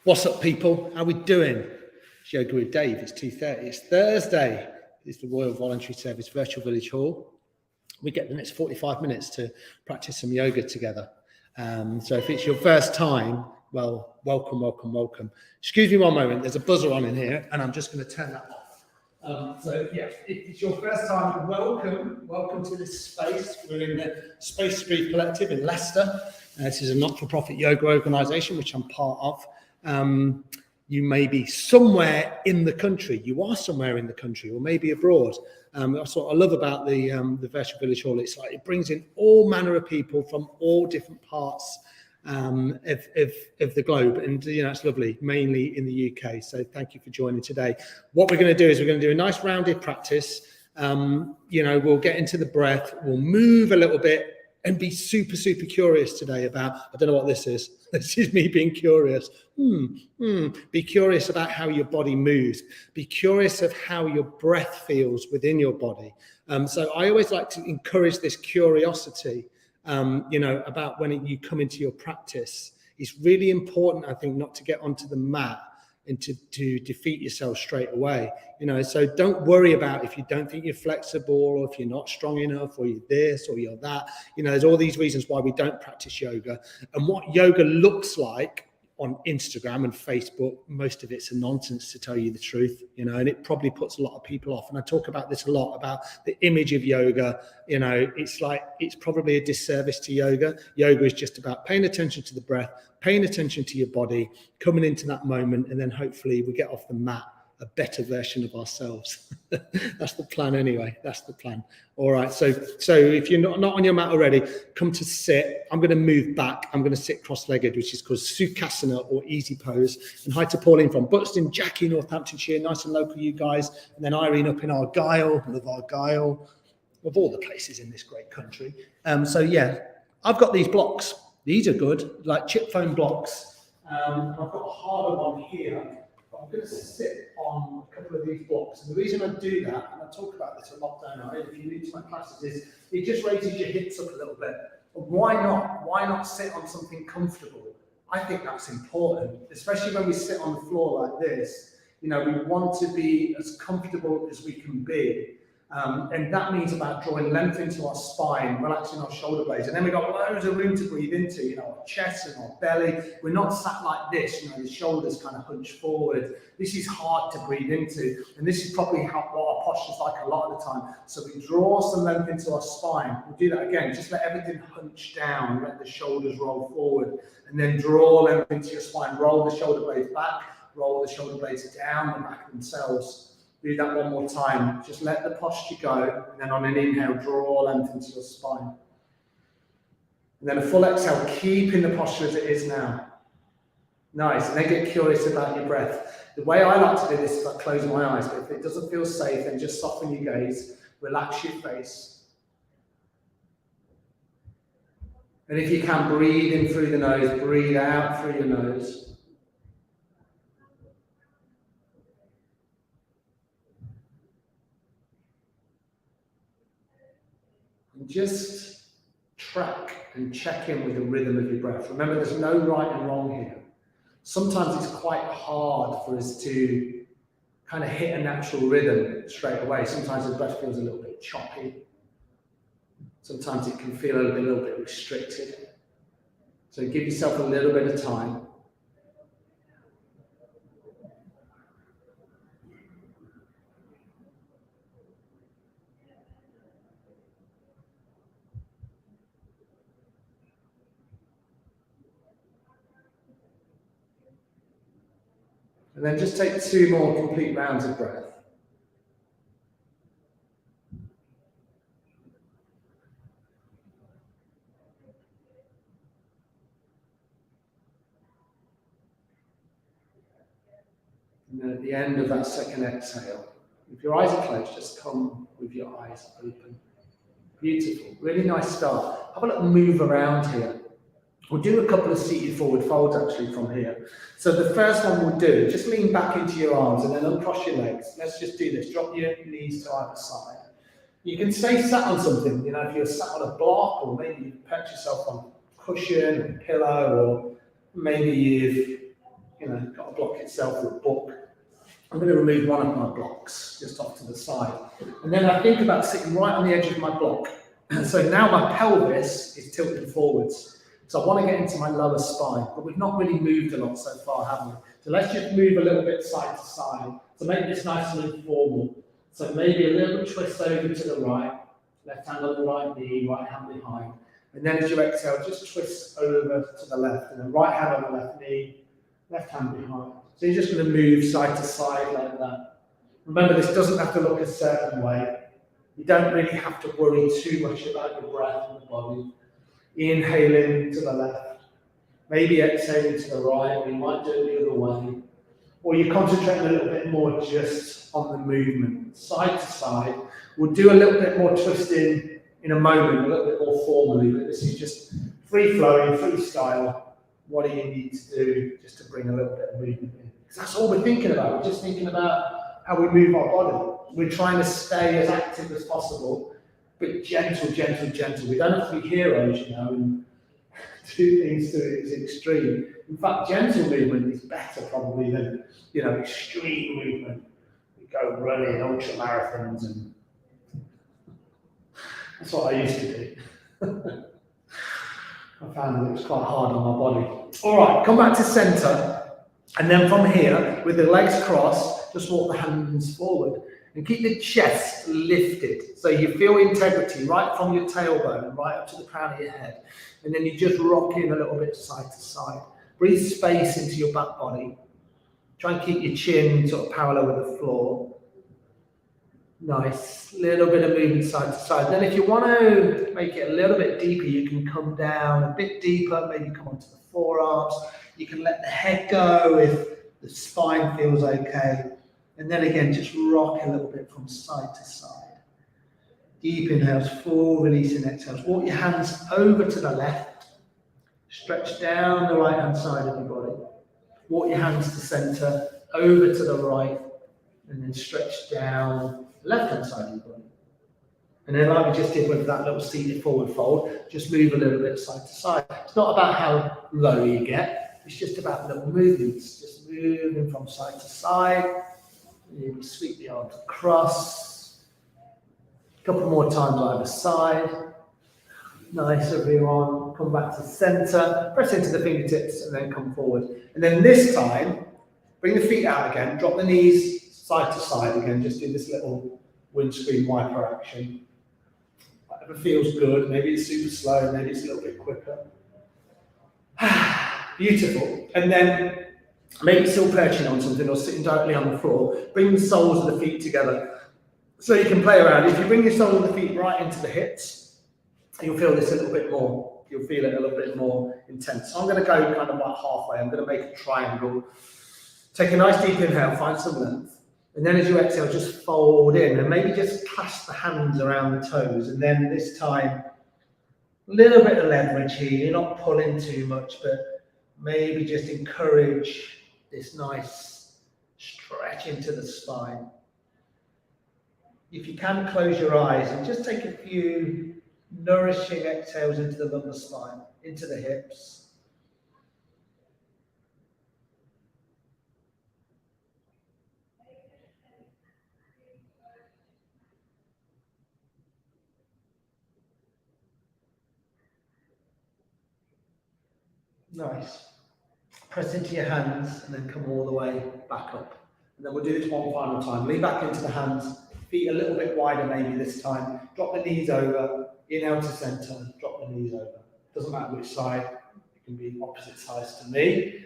What's up, people? How we doing? It's Yoga with Dave. It's 2:30. It's Thursday. It's the Royal Voluntary Service Virtual Village Hall. We get the next 45 minutes to practice some yoga together. So if it's your first time, well, welcome, welcome, welcome. Excuse me one moment. There's a buzzer on in here, and I'm just going to turn that off. So yeah, if it's your first time, welcome to this space. We're in the Space to Breathe Collective in Leicester. This is a not-for-profit yoga organisation, which I'm part of. You may be somewhere in the country. You are somewhere in the country, or maybe abroad. That's what I love about the Virtual Village Hall. It's like it brings in all manner of people from all different parts of the globe, and it's lovely, mainly in the UK. So thank you for joining today. What we're going to do is we're going to do a nice rounded practice. We'll get into the breath. We'll move a little bit. And be super, super curious today about, I don't know what this is. This is me being curious. Be curious about how your body moves. Be curious of how your breath feels within your body. So I always like to encourage this curiosity, about when you come into your practice. It's really important, I think, not to get onto the mat and to defeat yourself straight away. So don't worry about if you don't think you're flexible, or if you're not strong enough, or you're this or you're that. There's all these reasons why we don't practice yoga. And what yoga looks like on Instagram and Facebook, most of it's a nonsense, to tell you the truth, and it probably puts a lot of people off. And I talk about this a lot, about the image of yoga. It's probably a disservice to yoga. Yoga is just about paying attention to the breath, paying attention to your body, coming into that moment, and then hopefully we get off the mat a better version of ourselves. That's the plan anyway. That's the plan. All right. So if you're not on your mat already, come to sit. I'm going to move back. I'm going to sit cross-legged, which is called Sukhasana, or easy pose. And hi to Pauline from Buxton, Jackie, Northamptonshire, nice and local, you guys. And then Irene up in Argyll, love Argyll, of all the places in this great country. I've got these blocks. These are good, like chip foam blocks. I've got a harder one here. I'm going to sit on a couple of these blocks. And the reason I do that, and I talk about this a lot, don't I, if you're new to my classes, is it just raises your hips up a little bit. But why not? Why not sit on something comfortable? I think that's important, especially when we sit on the floor like this. We want to be as comfortable as we can be. And that means about drawing length into our spine, relaxing our shoulder blades. And then we've got loads of room to breathe into, our chest and our belly. We're not sat like this, the shoulders kind of hunch forward. This is hard to breathe into. And this is probably what our posture's like a lot of the time. So we draw some length into our spine. We'll do that again. Just let everything hunch down. Let the shoulders roll forward. And then draw length into your spine. Roll the shoulder blades back. Roll the shoulder blades down the back themselves. Do that one more time. Just let the posture go, and then on an inhale, draw length into your spine. And then a full exhale, keeping the posture as it is now. Nice. And then get curious about your breath. The way I like to do this is I close my eyes, but if it doesn't feel safe, then just soften your gaze, relax your face. And if you can, breathe in through the nose, breathe out through your nose. Just track and check in with the rhythm of your breath. Remember, there's no right and wrong here. Sometimes it's quite hard for us to kind of hit a natural rhythm straight away. Sometimes the breath feels a little bit choppy. Sometimes it can feel a little bit restricted. So give yourself a little bit of time. And then just take 2 more complete rounds of breath. And then at the end of that second exhale, if your eyes are closed, just come with your eyes open. Beautiful. Really nice start. Have a little move around here. We'll do a couple of seated forward folds actually from here. So the first one we'll do, just lean back into your arms and then uncross your legs. Let's just do this. Drop your knees to either side. You can stay sat on something, if you're sat on a block, or maybe you perch yourself on a cushion, a pillow, or maybe you've got a block itself with a book. I'm going to remove one of my blocks just off to the side. And then I think about sitting right on the edge of my block. So now my pelvis is tilted forwards. So I want to get into my lower spine, but we've not really moved a lot so far, have we? So let's just move a little bit side to side to make this nice and informal. So maybe a little twist over to the right, left hand on the right knee, right hand behind. And then as you exhale, just twist over to the left, and then right hand on the left knee, left hand behind. So you're just going to move side to side like that. Remember, this doesn't have to look a certain way. You don't really have to worry too much about your breath and the body. Inhaling to the left, maybe exhaling to the right, or you might do it the other way. Or you're concentrating a little bit more just on the movement, side to side. We'll do a little bit more twisting in a moment, a little bit more formally, but this is just free-flowing, freestyle. What do you need to do just to bring a little bit of movement in? Because that's all we're thinking about. We're just thinking about how we move our body. We're trying to stay as active as possible, but gentle, gentle, gentle. We don't have to be heroes, you know, and do things to its extreme. In fact, gentle movement is better probably than, you know, extreme movement. We go running ultra marathons, and that's what I used to do. I found that it was quite hard on my body. All right, come back to center, and then from here, with the legs crossed, just walk the hands forward. And keep the chest lifted, so you feel integrity right from your tailbone, right up to the crown of your head. And then you just rock in a little bit side to side. Breathe space into your back body. Try and keep your chin sort of parallel with the floor. Nice, little bit of movement side to side. Then if you want to make it a little bit deeper, you can come down a bit deeper, maybe come onto the forearms. You can let the head go if the spine feels okay. And then again, just rock a little bit from side to side. Deep inhales, full releasing exhales. Walk your hands over to the left. Stretch down the right hand side of your body. Walk your hands to center, over to the right, and then stretch down the left hand side of your body. And then like we just did with that little seated forward fold, just move a little bit side to side. It's not about how low you get, it's just about little movements. Just moving from side to side. Maybe sweep the arms across. A couple more times either side. Nice, everyone. Come back to center. Press into the fingertips and then come forward. And then this time, bring the feet out again. Drop the knees side to side again. Just do this little windscreen wiper action. Whatever feels good. Maybe it's super slow. Maybe it's a little bit quicker. Beautiful. And then maybe still perching on something or sitting directly on the floor. Bring the soles of the feet together so you can play around. If you bring your soles of the feet right into the hips, you'll feel this a little bit more. You'll feel it a little bit more intense. So I'm going to go kind of like halfway. I'm going to make a triangle. Take a nice deep inhale, find some length. And then as you exhale, just fold in and maybe just clasp the hands around the toes. And then this time, a little bit of leverage here. You're not pulling too much, but maybe just encourage this nice stretch into the spine. If you can, close your eyes and just take a few nourishing exhales into the lumbar spine, into the hips. Nice. Press into your hands and then come all the way back up. And then we'll do this one final time. Lean back into the hands, feet a little bit wider maybe this time. Drop the knees over, inhale to center, drop the knees over. Doesn't matter which side, it can be opposite sides to me.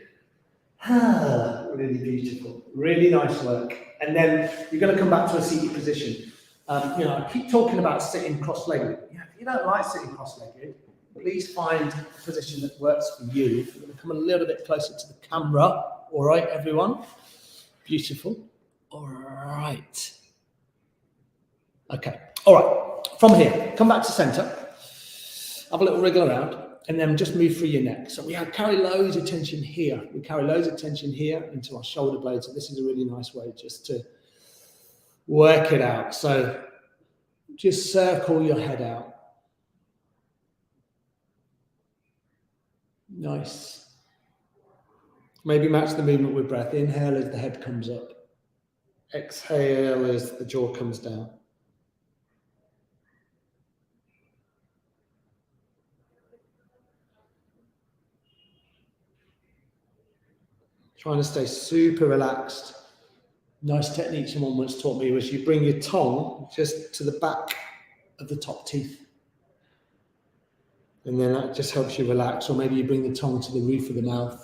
Really beautiful, really nice work. And then you're going to come back to a seated position. I keep talking about sitting cross-legged. If you don't like sitting cross-legged, please find a position that works for you. We're going to come a little bit closer to the camera. All right, everyone? Beautiful. All right. Okay. All right. From here, come back to center. Have a little wriggle around, and then just move through your neck. So we carry loads of tension here. We carry loads of tension here into our shoulder blades. So this is a really nice way just to work it out. So just circle your head out. Nice. Maybe match the movement with breath. Inhale as the head comes up. Exhale as the jaw comes down. Trying to stay super relaxed. Nice technique someone once taught me was you bring your tongue just to the back of the top teeth. And then that just helps you relax. Or maybe you bring the tongue to the roof of the mouth.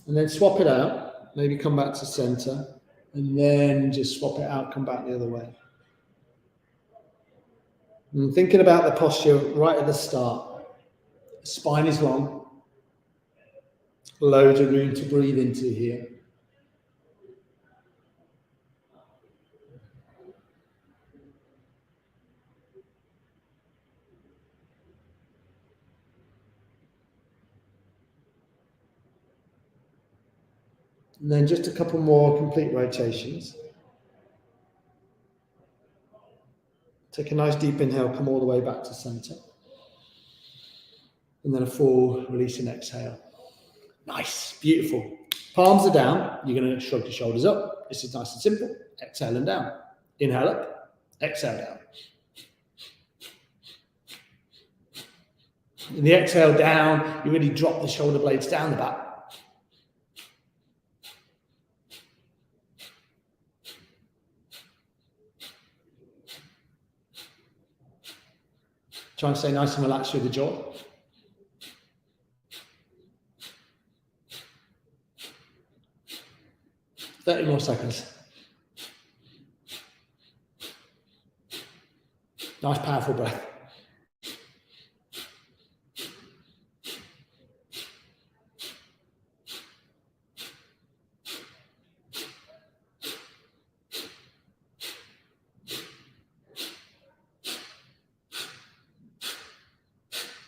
And then swap it out. Maybe come back to center. And then just swap it out, come back the other way. And thinking about the posture right at the start. The spine is long. Loads of room to breathe into here. And then just a couple more complete rotations. Take a nice deep inhale, come all the way back to center. And then a full release and exhale. Nice, beautiful. Palms are down. You're going to shrug your shoulders up. This is nice and simple. Exhale and down. Inhale up, exhale down. In the exhale down, you really drop the shoulder blades down the back. Try and stay nice and relaxed through the jaw. Thirty more seconds. Nice, powerful breath.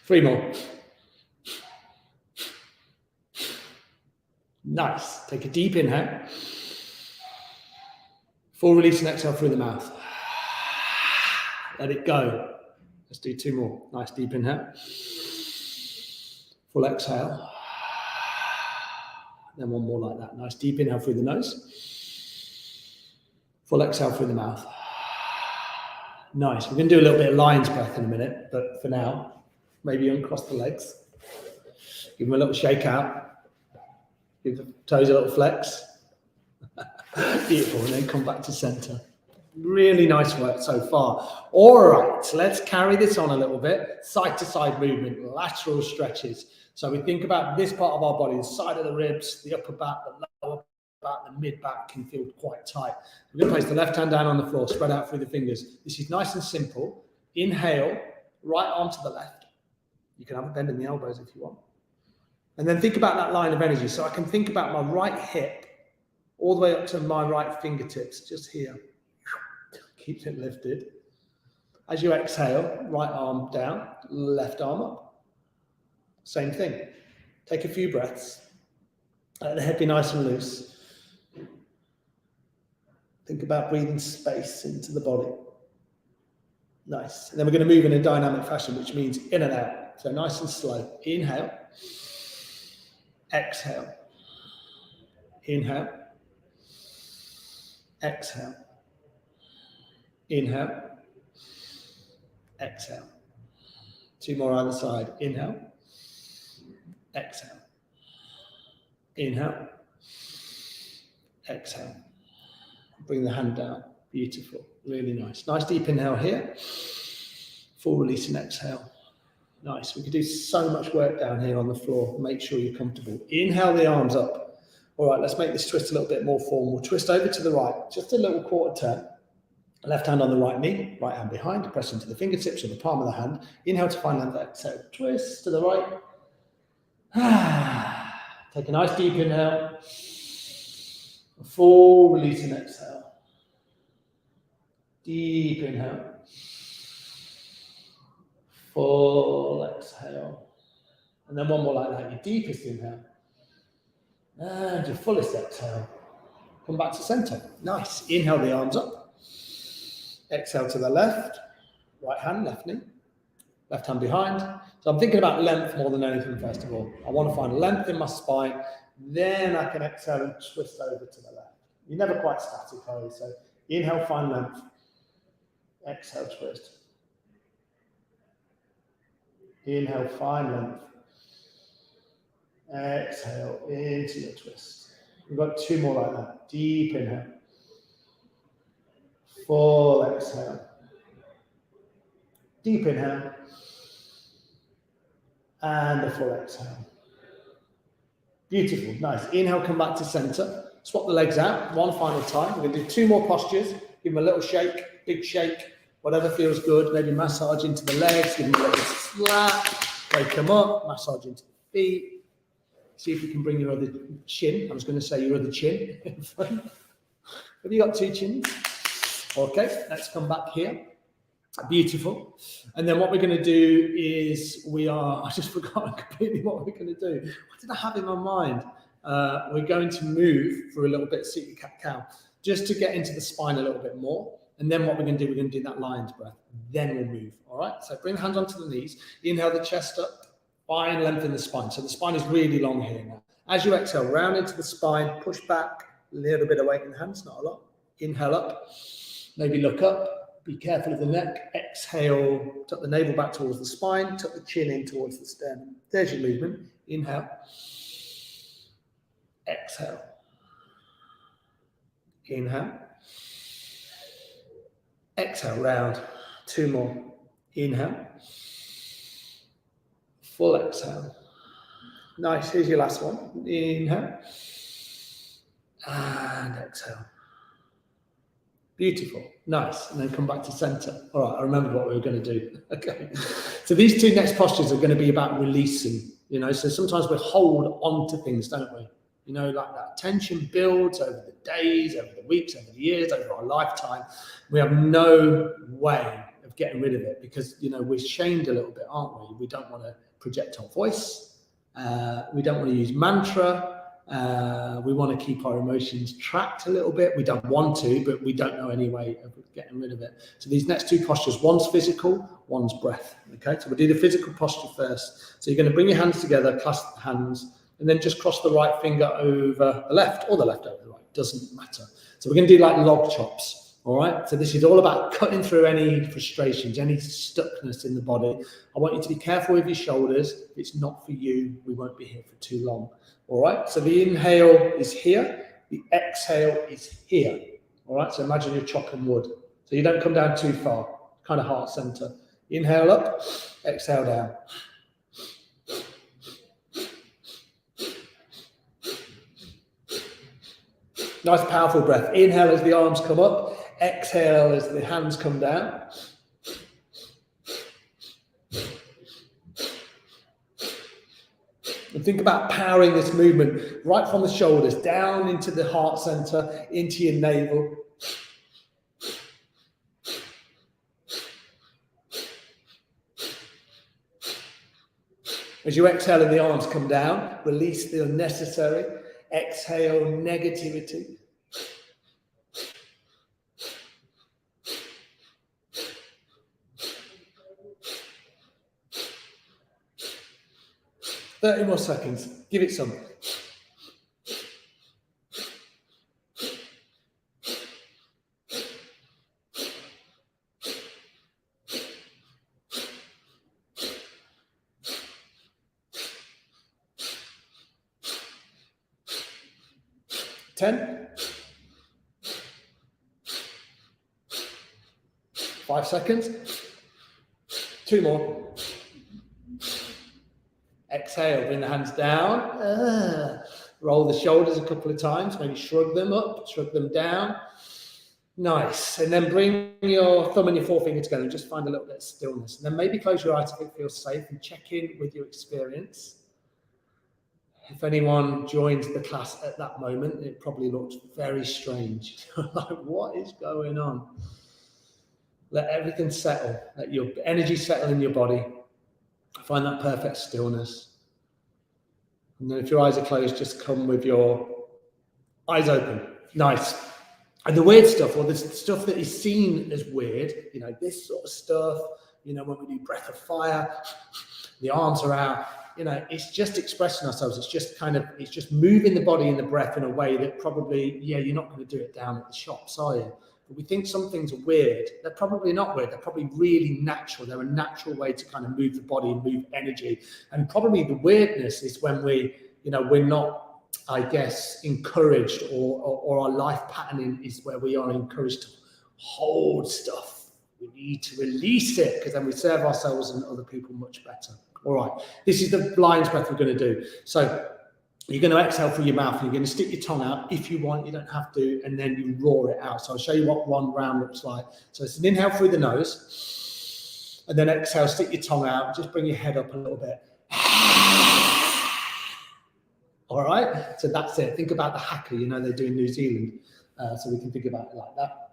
Three more. Nice. Take a deep inhale. Full release and exhale through the mouth. Let it go. Let's do two more. Nice deep inhale. Full exhale. Then one more like that. Nice deep inhale through the nose. Full exhale through the mouth. Nice. We're going to do a little bit of lion's breath in a minute, but for now, maybe uncross the legs. Give them a little shake out. Give the toes a little flex. Beautiful. And then come back to center. Really nice work so far. All right, so let's carry this on a little bit. Side to side movement, lateral stretches. So we think about this part of our body, the side of the ribs, the upper back, the lower back, the mid back can feel quite tight. We're going to place the left hand down on the floor, spread out through the fingers. This is nice and simple. Inhale, right arm to the left. You can have a bend in the elbows if you want. And then think about that line of energy. So I can think about my right hip all the way up to my right fingertips, just here. Keep it lifted. As you exhale, right arm down, left arm up. Same thing. Take a few breaths. Let the head be nice and loose. Think about breathing space into the body. Nice. And then we're going to move in a dynamic fashion, which means in and out. So nice and slow. Inhale. Exhale. Inhale. Exhale. Inhale. Exhale. Two more either side. Inhale. Exhale. Inhale. Exhale. Bring the hand down. Beautiful. Really nice. Nice deep inhale here. Full release and exhale. Nice. We could do so much work down here on the floor. Make sure you're comfortable. Inhale the arms up. All right, let's make this twist a little bit more formal. Twist over to the right. Just a little quarter turn. Left hand on the right knee, right hand behind, press into the fingertips or the palm of the hand. Inhale to find length, exhale. Twist to the right. Take a nice deep inhale. A full release and exhale. Deep inhale. Full exhale. And then one more like that, your deepest inhale. And your fullest exhale. Come back to center. Nice. Inhale the arms up. Exhale to the left, right hand, left knee, left hand behind. So I'm thinking about length more than anything, first of all. I want to find length in my spine, then I can exhale and twist over to the left. You're never quite static, are you? So inhale, find length. Exhale, twist. Inhale, find length. Exhale into your twist. We've got 2 more like that. Deep inhale. Full exhale. Deep inhale. And a full exhale. Beautiful, nice. Inhale, come back to center. Swap the legs out, one final time. We're going to do 2 more postures. Give them a little shake, big shake, whatever feels good. Maybe massage into the legs, give them a little slap, wake them up, massage into the feet. See if you can bring your other chin. I was going to say your other chin in front. Have you got 2 chins? Okay, let's come back here. Beautiful. And then what we're going to do is I just forgot completely what we're going to do. What did I have in my mind? We're going to move for a little bit, seated cat-cow, just to get into the spine a little bit more. And then what we're going to do, we're going to do that lion's breath. Then we'll move. All right. So bring the hands onto the knees. Inhale the chest up. Find length in the spine. So the spine is really long here now. As you exhale, round into the spine, push back, a little bit of weight in the hands, not a lot. Inhale up. Maybe look up. Be careful of the neck. Exhale. Tuck the navel back towards the spine. Tuck the chin in towards the sternum. There's your movement. Inhale. Exhale. Inhale. Exhale, round. 2 more. Inhale. Full exhale. Nice. Here's your last one. Inhale. And exhale. Beautiful. Nice. And then come back to center. All right. I remember what we were going to do. Okay. So these 2 next postures are going to be about releasing, so sometimes we hold on to things, don't we? Like that tension builds over the days, over the weeks, over the years, over our lifetime. We have no way of getting rid of it because, we're shamed a little bit, aren't we? We don't want to project our voice. We don't want to use mantra. We want to keep our emotions tracked a little bit. We don't want to, but we don't know any way of getting rid of it. So these next 2 postures, one's physical, one's breath. Okay, so we'll do the physical posture first. So you're going to bring your hands together, clasp the hands, and then just cross the right finger over the left or the left over the right. Doesn't matter. So we're going to do like log chops. All right. So this is all about cutting through any frustrations, any stuckness in the body. I want you to be careful with your shoulders. If it's not for you, we won't be here for too long. All right. So the inhale is here. The exhale is here. All right. So imagine you're chopping wood. So you don't come down too far, kind of heart center. Inhale up, exhale down. Nice, powerful breath. Inhale as the arms come up. Exhale as the hands come down. And think about powering this movement right from the shoulders, down into the heart center, into your navel. As you exhale and the arms come down, release the unnecessary. Exhale negativity. Thirty more seconds. Give it some. Ten. 5 seconds. 2 more. Exhale, bring the hands down. Roll the shoulders a couple of times. Maybe shrug them up, shrug them down. Nice. And then bring your thumb and your forefinger together and just find a little bit of stillness. And then maybe close your eyes if it feels safe and check in with your experience. If anyone joined the class at that moment, it probably looked very strange. Like, what is going on? Let everything settle. Let your energy settle in your body. Find that perfect stillness. And then if your eyes are closed, just come with your eyes open. Nice. And the weird stuff, or the stuff that is seen as weird, you know, this sort of stuff, you know, when we do breath of fire, the arms are out, you know, it's just expressing ourselves. It's just it's just moving the body and the breath in a way that probably, yeah, you're not going to do it down at the shops, are you? But we think some things are weird. They're probably not weird. They're probably really natural. They're a natural way to kind of move the body and move energy. And probably the weirdness is when we're not, I guess, encouraged, or our life pattern is where we are encouraged to hold stuff. We need to release it, because then we serve ourselves and other people much better. All right, this is the lion's breath we're going to do. So you're going to exhale through your mouth, and you're going to stick your tongue out if you want. You don't have to, and then you roar it out. So I'll show you what one round looks like. So it's an inhale through the nose, and then exhale, stick your tongue out, just bring your head up a little bit. All right, so that's it. Think about the haka, you know, they do in New Zealand. So we can think about it like that.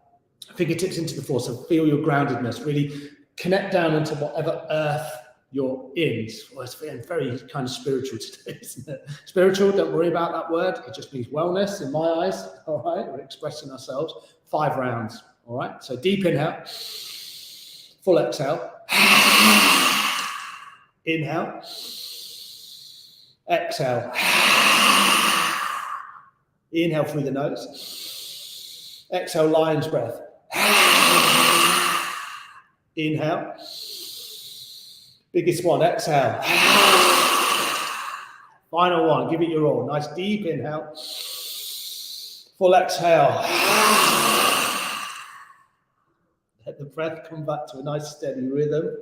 Fingertips into the floor, so feel your groundedness. Really connect down into whatever earth you're in. Well, it's very kind of spiritual today, isn't it? Spiritual, don't worry about that word. It just means wellness in my eyes. All right, we're expressing ourselves. 5 rounds. All right, so deep inhale, full exhale. Inhale, exhale. Inhale through the nose. Exhale, lion's breath. Inhale. Biggest one, exhale. Final one, give it your all. Nice deep inhale. Full exhale. Let the breath come back to a nice steady rhythm.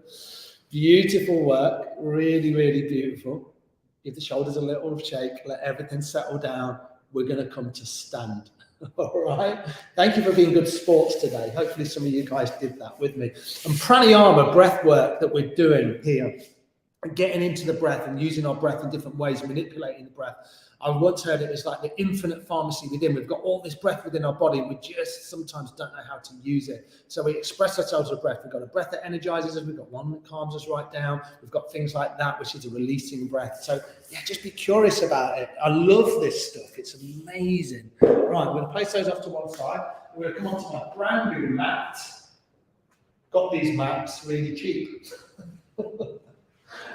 Beautiful work, really, really beautiful. Give the shoulders a little shake, let everything settle down. We're going to come to stand. All right. Thank you for being good sports today. Hopefully some of you guys did that with me. And pranayama, breath work that we're doing here, and getting into the breath and using our breath in different ways, manipulating the breath. I once heard it's like the infinite pharmacy within. We've got all this breath within our body. We just sometimes don't know how to use it. So we express ourselves with breath. We've got a breath that energizes us. We've got one that calms us right down. We've got things like that, which is a releasing breath. So yeah, just be curious about it. I love this stuff. It's amazing. Right, I'm going to place those off to one side. We're going to come on to my brand new mat. Got these mats really cheap.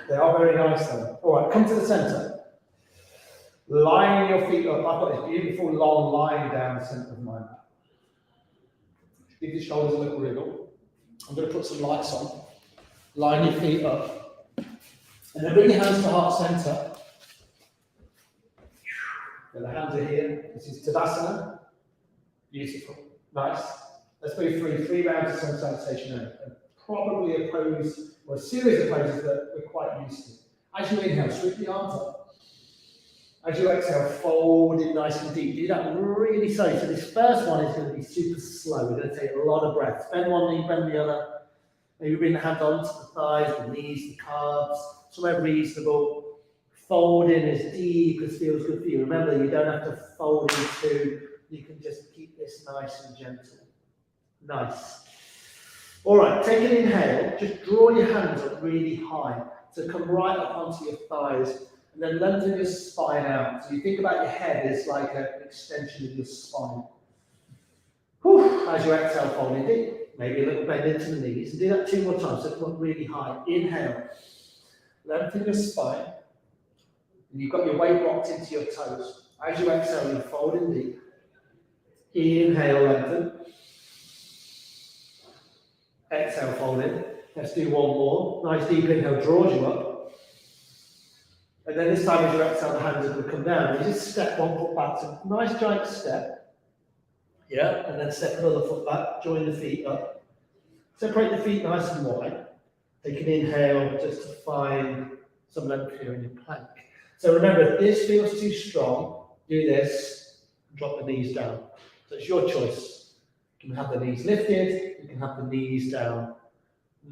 They are very nice though. All right, come to the center. Line your feet up. I've got this beautiful long line down the center of my mat. Give your shoulders a little wriggle. I'm going to put some lights on. Line your feet up. And then bring your hands to heart center. And the hands are here. This is Tadasana. Beautiful. Nice. Let's move through 3 rounds of sun salutation now. And probably a pose, or a series of poses that we're quite used to. As you inhale, sweep the arms up. As you exhale, fold it nice and deep. Do that really slowly. So this first one is going to be super slow. We're going to take a lot of breath. Bend one knee, bend the other. Maybe bring the hands onto the thighs, the knees, the calves, somewhere reasonable. Fold in as deep as feels good for you. Remember, you don't have to fold in too. You can just keep this nice and gentle. Nice. All right, take an inhale. Just draw your hands up really high. So come right up onto your thighs. And then lengthen your spine out. So you think about your head as like an extension of your spine. Whew. As you exhale, fold in deep. Maybe a little bend into the knees. And do that 2 more times. So come up really high. Inhale. Lengthen your spine. And you've got your weight locked into your toes. As you exhale, you fold in deep. Inhale, lengthen. Exhale, fold in. Let's do one more. Nice deep inhale draws you up. And then this time as you exhale, the hands are going to come down. You just step 1 foot back. So nice giant step. Yeah, and then step another foot back. Join the feet up. Separate the feet nice and wide. Take an inhale just to find some length here in your plank. So remember, if this feels too strong, do this. Drop the knees down. So it's your choice. You can have the knees lifted. You can have the knees down.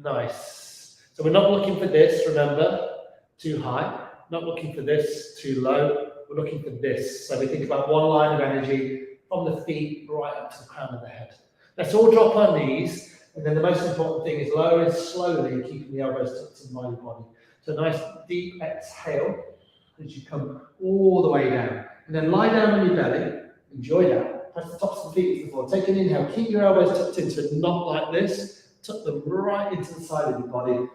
Nice. So we're not looking for this, remember, too high. Not looking for this too low, we're looking for this. So we think about one line of energy from the feet right up to the crown of the head. Let's all drop our knees, and then the most important thing is lowering slowly, keeping the elbows tucked in by the body. So nice deep exhale as you come all the way down. And then lie down on your belly, enjoy that. press the tops of the feet into the floor. Take an inhale, keep your elbows tucked into a knot like this, tuck them right into the side of your body.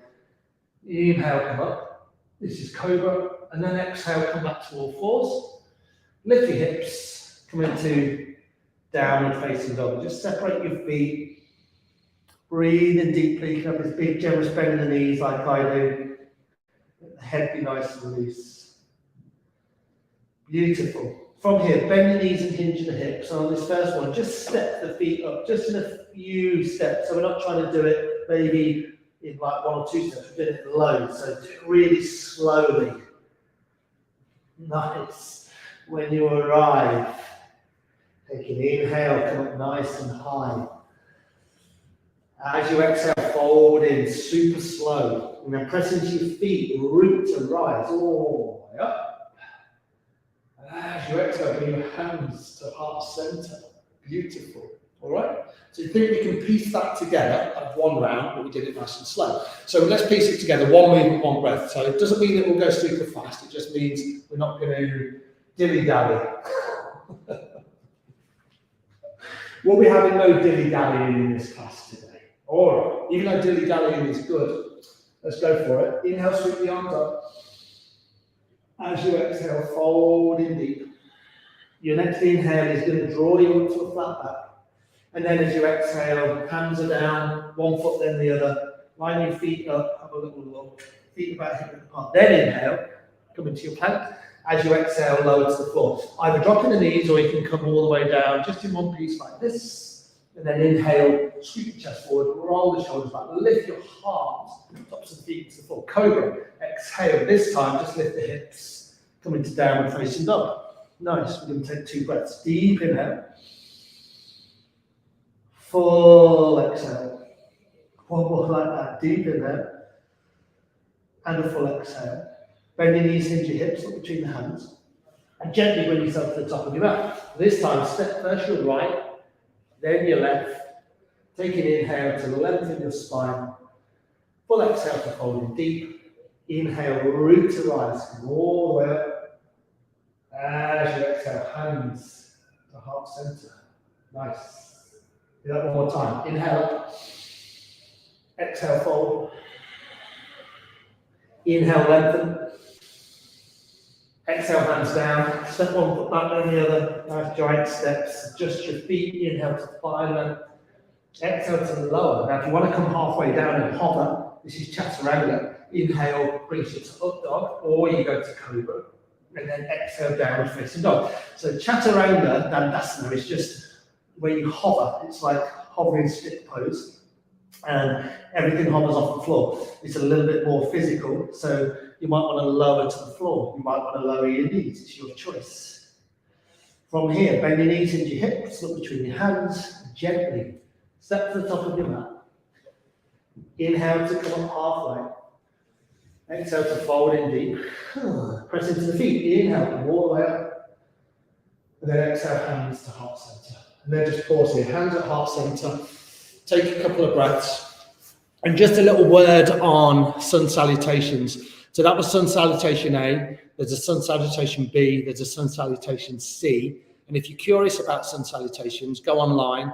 Inhale, come up. This is cobra, and then exhale, come back to all fours. Lift your hips, come into downward facing dog. Just separate your feet. Breathe in deeply. You can have this big generous bend in the knees like I do. Let the head be nice and loose. Beautiful. From here, bend the knees and hinge the hips. So on this first one, just step the feet up, just in a few steps. So we're not trying to do it maybe in like 1 or 2 steps, we're doing it low. So do it really slowly. Nice. When you arrive, take an inhale, come up nice and high. As you exhale, fold in super slow. And then press into your feet and root to rise all the way up. As you exhale, bring your hands to heart center. Beautiful. All right? So you think we can piece that together at one round, but we did it nice and slow. So let's piece it together, one movement, one breath. So it doesn't mean that we'll go super fast. It just means we're not going to dilly-dally. We'll be having no dilly-dallying in this class today. All right, even though dilly-dallying is good, let's go for it. Inhale, sweep the arms up. As you exhale, fold in deep. Your next inhale is going to draw you up to a flat back. And then as you exhale, hands are down, one foot then the other. Line your feet up, have a little look. Feet about hip width apart. Then inhale, come into your plank. As you exhale, lower to the floor. Either dropping the knees or you can come all the way down, just in one piece like this. And then inhale, sweep your chest forward, roll the shoulders back, lift your heart, tops of the feet to the floor. Cobra, exhale. This time, just lift the hips, come into downward facing dog. Nice, we're going to take 2 breaths. Deep inhale. Full exhale. One more like that. Deep inhale. And a full exhale. Bend your knees, hinge your hips, look between the hands. And gently bring yourself to the top of your mat. This time, step first your right, then your left. Take an inhale to lengthen your spine. Full exhale to fold in deep. Inhale, root to rise. Come all the way up. As you exhale, hands to heart center. Nice. Do that one more time. Inhale. Exhale, fold. Inhale, lengthen. Exhale, hands down. Step one foot back, then the other. Nice giant steps. Adjust your feet. Inhale to thigh length. Exhale to lower. Now, if you want to come halfway down and hover, this is chaturanga. Inhale brings you to up dog, or you go to cobra. And then exhale, downward facing dog. So chaturanga, dandasana, is just where you hover. It's like hovering stick pose. And everything hovers off the floor. It's a little bit more physical, so you might want to lower to the floor. You might want to lower your knees. It's your choice. From here, bend your knees into your hips, look between your hands, gently step to the top of your mat. Inhale to come up halfway. Exhale to fold in deep. Press into the feet. Inhale, come all the way up. And then exhale, hands to heart center. And then just pause here. Hands at heart center. Take a couple of breaths. And just a little word on sun salutations. So that was sun salutation A. There's a sun salutation B. There's a sun salutation C. And if you're curious about sun salutations, go online.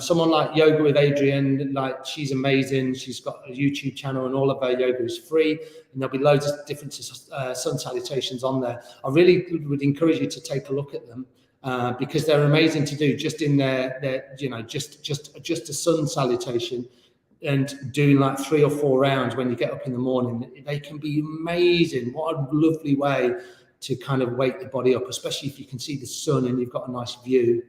Someone like Yoga with Adrienne, like she's amazing. She's got a YouTube channel and all of her yoga is free. And there'll be loads of different sun salutations on there. I really would encourage you to take a look at them because they're amazing to do just in their just a sun salutation and doing like 3 or 4 rounds when you get up in the morning. They can be amazing. What a lovely way to kind of wake the body up, especially if you can see the sun and you've got a nice view.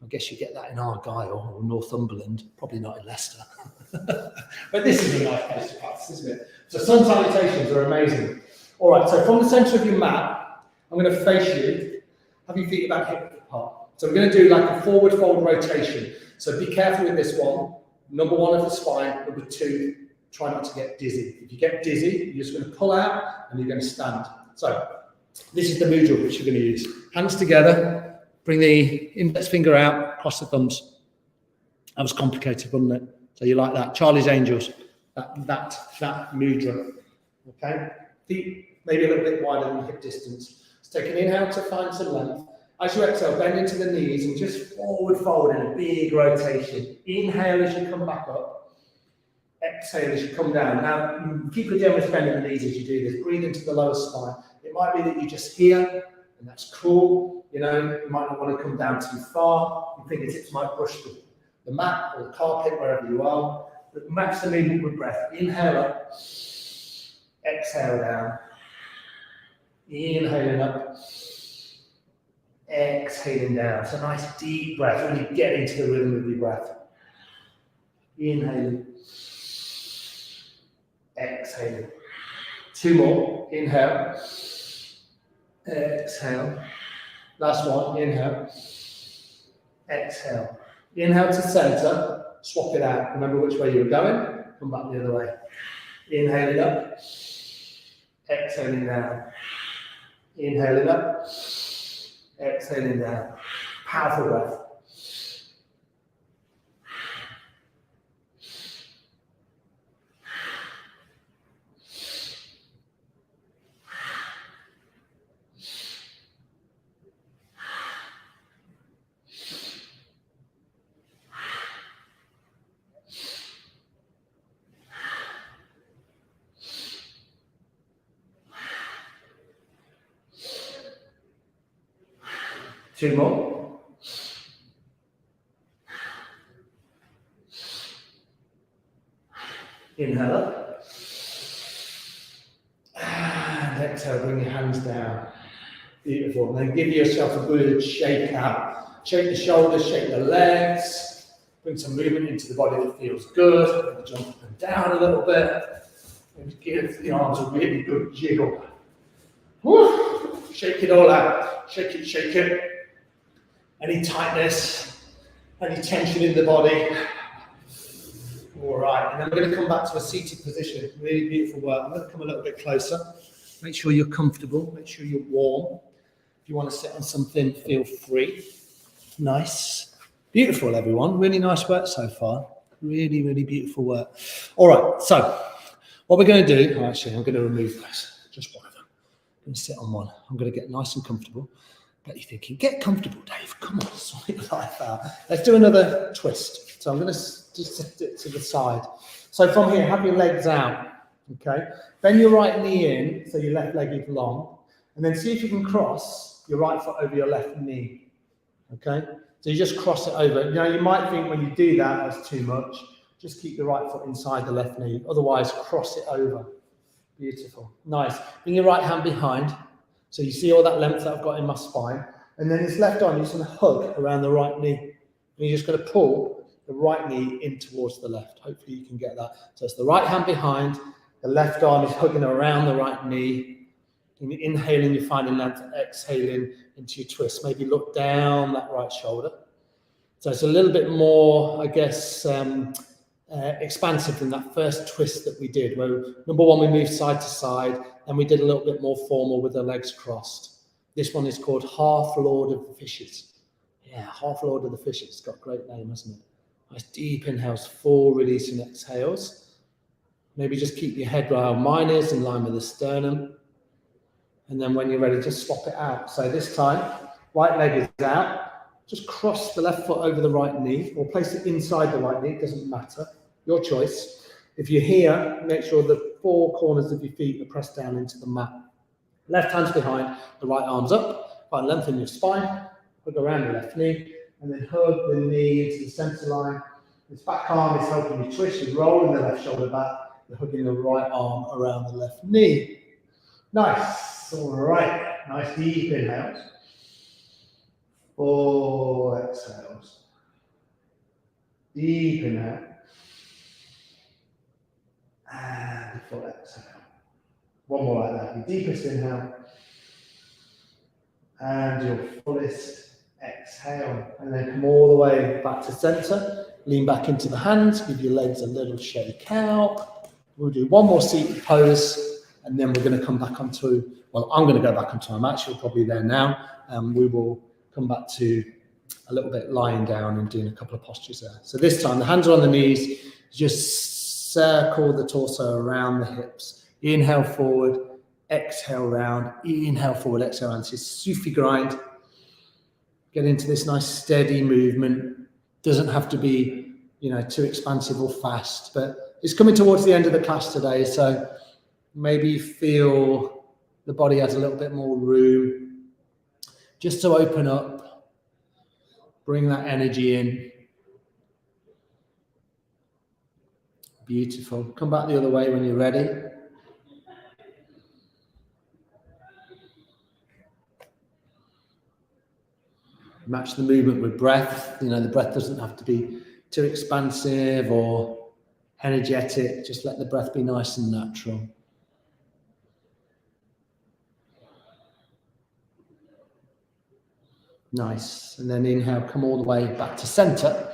I guess you get that in Argyll or Northumberland, probably not in Leicester. But this is a nice place to practice, isn't it? So sun salutations are amazing. All right, so from the centre of your mat, I'm going to face you, have your feet about hip width apart. So we're going to do like a forward fold rotation. So be careful with this one. Number 1 of the spine, number 2, try not to get dizzy. If you get dizzy, you're just going to pull out and you're going to stand. So this is the mudra which you're going to use. Hands together. Bring the index finger out, cross the thumbs. That was complicated, wasn't it? So you like that? Charlie's Angels, that mudra. Okay? Feet maybe a little bit wider than hip distance. Let's take an inhale to find some length. As you exhale, bend into the knees and just forward fold in a big rotation. Inhale as you come back up. Exhale as you come down. Now, keep a generous bend in the knees as you do this. Breathe into the lower spine. It might be that you're just here, and that's cool. You know, you might not want to come down too far. Your fingertips might brush the mat or the carpet, wherever you are. But match the movement with breath. Inhale up. Exhale down. Inhaling up. Exhaling down. So nice deep breath. Really get into the rhythm of your breath. Inhaling. Exhaling. 2 more. Inhale. Exhale. Last one. Inhale. Exhale. Inhale to center. Swap it out. Remember which way you were going. Come back the other way. Inhaling up. Exhaling down. Inhaling up. Exhaling down. Powerful breath. Two more. Inhale up. And exhale, bring your hands down. Beautiful. And then give yourself a good shake out. Shake the shoulders, shake the legs. Bring some movement into the body that feels good. Maybe jump up and down a little bit. Maybe give the arms a really good jiggle. Woo! Shake it all out. Shake it, shake it. Any tightness, any tension in the body. All right, and then we're going to come back to a seated position. Really beautiful work. I'm going to come a little bit closer. Make sure you're comfortable. Make sure you're warm. If you want to sit on something, feel free. Nice. Beautiful, everyone. Really nice work so far. Really, really beautiful work. All right, so what we're going to do, actually, I'm going to remove those. Just one of them. I'm going to sit on one. I'm going to get nice and comfortable. But you're thinking, get comfortable, Dave. Come on, sort your life out. Let's do another twist. So I'm going to just set it to the side. So from here, have your legs out. Okay. Bend your right knee in, so your left leg is long. And then see if you can cross your right foot over your left knee. Okay. So you just cross it over. You know, you might think when you do that, that's too much. Just keep the right foot inside the left knee. Otherwise, cross it over. Beautiful. Nice. Bring your right hand behind. So you see all that length that I've got in my spine. And then this left arm, you're just going to hug around the right knee. And you're just going to pull the right knee in towards the left. Hopefully you can get that. So it's the right hand behind. The left arm is hugging around the right knee. And you're inhaling, you're finding length. Exhaling into your twist. Maybe look down that right shoulder. So it's a little bit more, I guess, expansive than that first twist that we did, where number one, we moved side to side, and we did a little bit more formal with the legs crossed. This one is called Half Lord of the Fishes. Yeah, Half Lord of the Fishes. It's got a great name, hasn't it? Nice deep inhales, full releasing exhales. Maybe just keep your head where mine is, in line with the sternum. And then when you're ready, just swap it out. So this time, right leg is out. Just cross the left foot over the right knee, or place it inside the right knee, it doesn't matter. Your choice. If you're here, make sure the 4 corners of your feet are pressed down into the mat. Left hand's behind, the right arm's up. Find length in your spine. Hug around the left knee, and then hug the knee into the center line. This back arm is helping you twist. You're rolling the left shoulder back. You're hugging the right arm around the left knee. Nice. All right. Nice deep inhales. 4 exhales. Deep inhale. And full exhale. One more like that. Your deepest inhale. And your fullest exhale. And then come all the way back to center. Lean back into the hands. Give your legs a little shake out. We'll do one more seated pose. And then we're going to come back onto, well, I'm going to go back onto, I'm actually probably there now. We will come back to a little bit lying down and doing a couple of postures there. So this time, the hands are on the knees. Just circle the torso around the hips. Inhale forward, exhale round. Inhale forward, exhale round. So Sufi grind. Get into this nice steady movement. Doesn't have to be, too expansive or fast, but it's coming towards the end of the class today, so maybe feel the body has a little bit more room just to open up, bring that energy in. Beautiful. Come back the other way when you're ready. Match the movement with breath. The breath doesn't have to be too expansive or energetic. Just let the breath be nice and natural. Nice. And then inhale, come all the way back to center.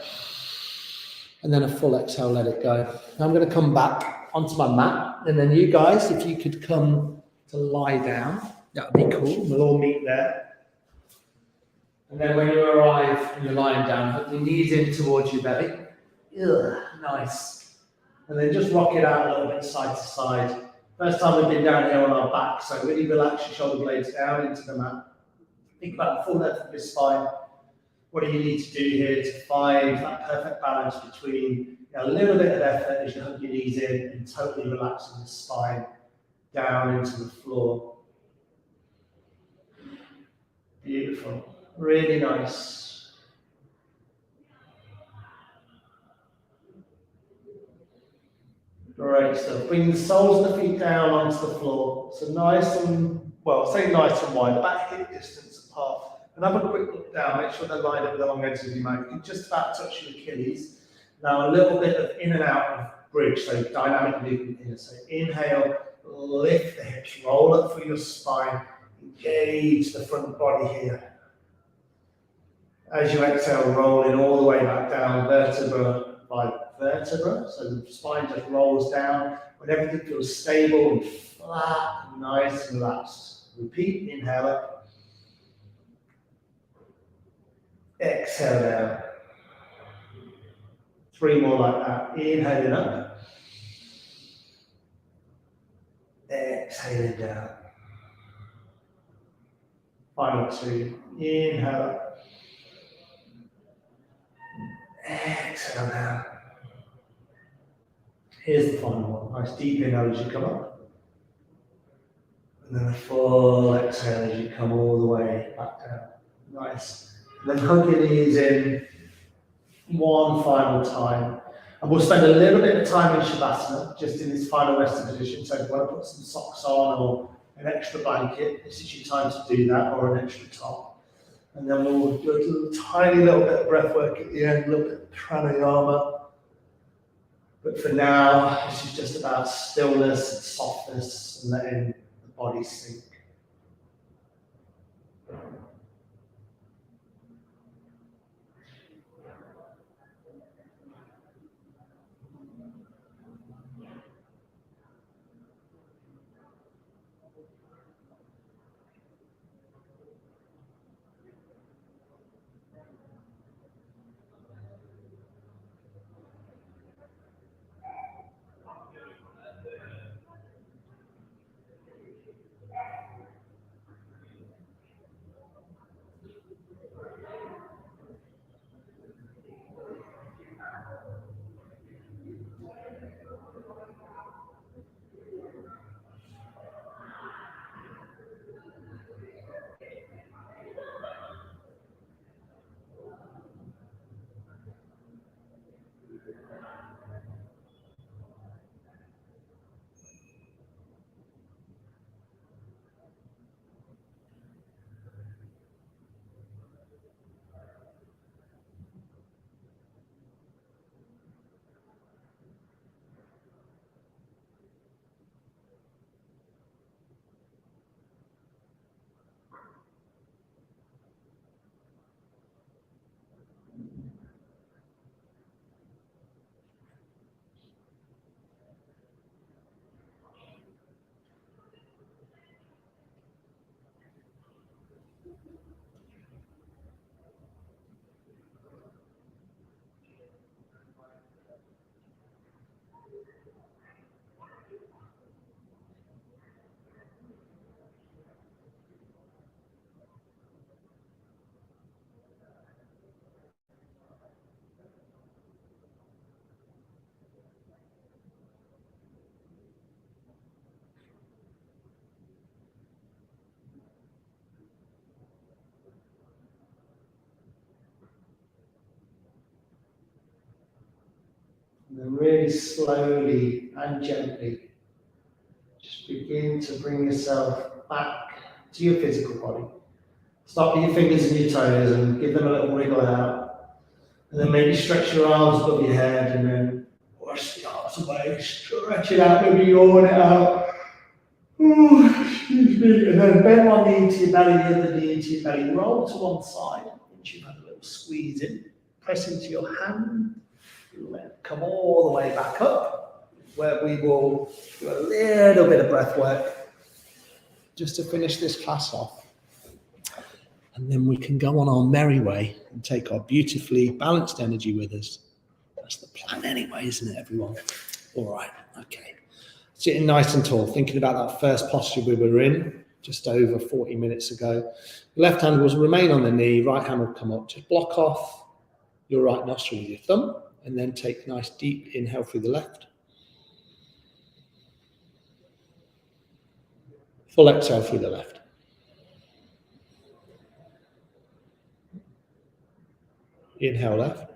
And then a full exhale, let it go. Now I'm going to come back onto my mat. And then you guys, if you could come to lie down, that would be cool. We'll all meet there. And then when you arrive and you're lying down, hook your knees in towards your belly. Ugh, nice. And then just rock it out a little bit side to side. First time we've been down here on our back, so really relax your shoulder blades down into the mat. Think about the full length of your spine. What do you need to do here to find that perfect balance between a little bit of effort as you hug your knees in and totally relaxing the spine down into the floor. Beautiful. Really nice. Great stuff. Bring the soles of the feet down onto the floor. So nice and, say nice and wide, about hip distance apart. And have a quick look down, make sure they're lined up with the long edges of your mat. You can just about touch your Achilles. Now a little bit of in and out of bridge, so dynamic movement here. So inhale, lift the hips, roll up through your spine, engage the front body here. As you exhale, rolling all the way back down, vertebra by vertebra. So the spine just rolls down when everything feels stable and flat and nice and relaxed. Repeat, inhale up. Exhale down. 3 more like that. Inhaling up. Exhaling down. Final 2. Inhale up. Exhale down. Here's the final one. Nice deep inhale as you come up. And then a full exhale as you come all the way back down. Nice. And then hug your knees in one final time. And we'll spend a little bit of time in Shavasana, just in this final resting position. So if you want to put some socks on or an extra blanket, this is your time to do that, or an extra top. And then we'll do a tiny little bit of breath work at the end, a little bit of pranayama. But for now, this is just about stillness and softness and letting the body sink. And then really slowly and gently, just begin to bring yourself back to your physical body. Start with your fingers and your toes and give them a little wriggle out. And then maybe stretch your arms above your head and then push the arms away, stretch it out, maybe yawn it out. Ooh, excuse me. And then bend one knee into your belly, the other knee into your belly. Roll to one side. Once you've had a little squeeze in, press into your hand. Let it come all the way back up, where we will do a little bit of breath work just to finish this class off. And then we can go on our merry way and take our beautifully balanced energy with us. That's the plan anyway, isn't it, everyone? All right, okay. Sitting nice and tall, thinking about that first posture we were in just over 40 minutes ago. Left hand will remain on the knee, right hand will come up. Just block off your right nostril with your thumb, and then take a nice deep inhale through the left. Full exhale through the left. Inhale left.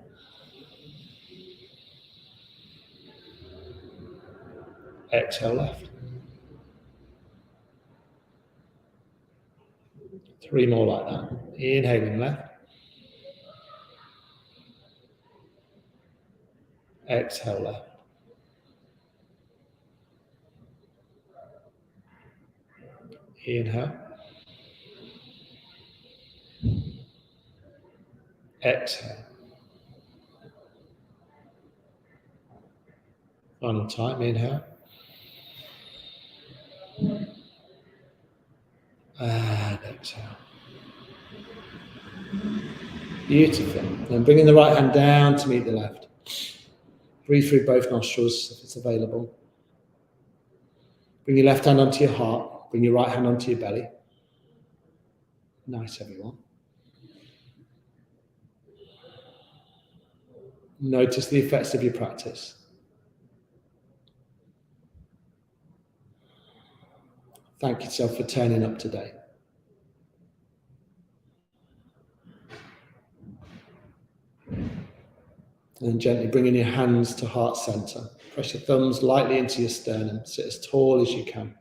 Exhale left. 3 more like that. Inhaling left. Exhale left. Inhale. Exhale. Final time, inhale. And exhale. Beautiful. Then bringing the right hand down to meet the left. Breathe through both nostrils if it's available. Bring your left hand onto your heart. Bring your right hand onto your belly. Nice, everyone. Notice the effects of your practice. Thank yourself for turning up today. And gently bringing your hands to heart center. Press your thumbs lightly into your sternum. Sit as tall as you can.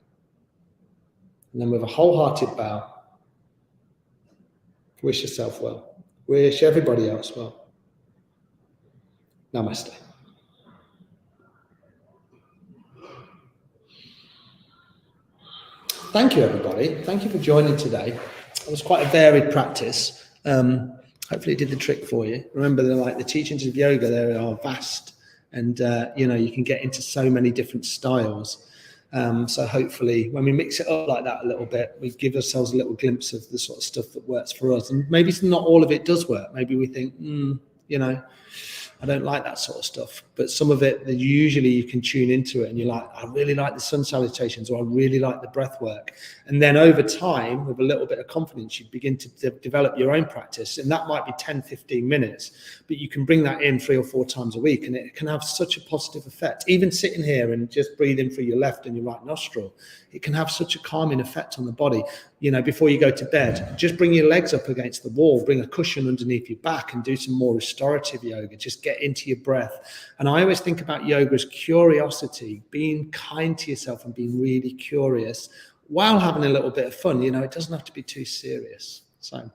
And then with a wholehearted bow, wish yourself well. Wish everybody else well. Namaste. Thank you, everybody. Thank you for joining today. It was quite a varied practice. Hopefully it did the trick for you. Remember, the teachings of yoga, they are vast, and you can get into so many different styles. So hopefully when we mix it up like that a little bit, we give ourselves a little glimpse of the sort of stuff that works for us. And maybe not all of it does work. Maybe we think, I don't like that sort of stuff. But some of it, usually you can tune into it and you're like, I really like the sun salutations, or I really like the breath work. And then over time, with a little bit of confidence, you begin to develop your own practice. And that might be 10, 15 minutes, but you can bring that in 3 or 4 times a week. And it can have such a positive effect. Even sitting here and just breathing through your left and your right nostril, it can have such a calming effect on the body. Before you go to bed, just bring your legs up against the wall, bring a cushion underneath your back and do some more restorative yoga. Just get into your breath. And I always think about yoga as curiosity, being kind to yourself and being really curious while having a little bit of fun. It doesn't have to be too serious. So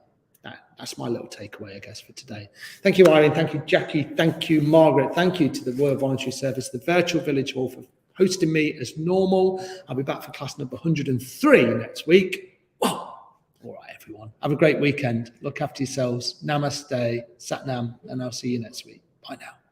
that's my little takeaway, I guess, for today. Thank you, Irene. Thank you, Jackie. Thank you, Margaret. Thank you to the Royal Voluntary Service, the Virtual Village Hall, for hosting me as normal. I'll be back for class number 103 next week. Whoa. All right, everyone. Have a great weekend. Look after yourselves. Namaste, Satnam, and I'll see you next week. Bye now.